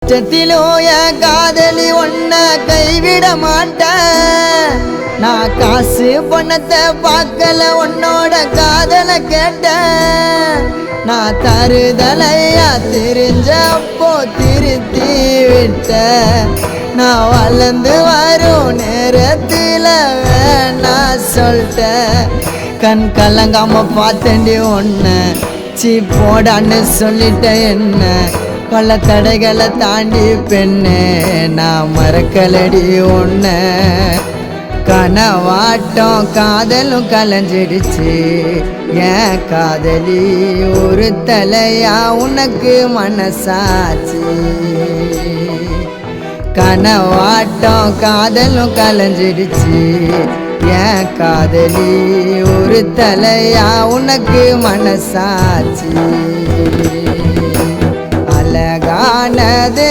கஷ்டத்திலும் என் காதலி ஒன்ன கைவிட மாட்டேன். நான் காசு பணத்தை பார்க்கல உன்னோட காதல கேட்டேன். நான் தருதலையா தெரிஞ்சப்போ திருத்தி விட்ட. நான் வளர்ந்து வரும் நேரத்தில் வேணா சொல்லிட்டேன். கண் கலங்காம பார்த்தேன்டி ஒன்ன சீ போடான்னு சொல்லிட்ட. என்ன பல தடைகளை தாண்டி பெண்ணே நான் மறக்கலடி ஒன்ன. கனவாட்டம் காதலும் கலைஞ்சிடுச்சு ஏன் காதலி ஒரு தலையா உனக்கு மனசாச்சு. கனவாட்டம் காதலும் கலைஞ்சிடுச்சு ஏன் காதலி ஒரு தலையா உனக்கு மனசாச்சு. அழகானது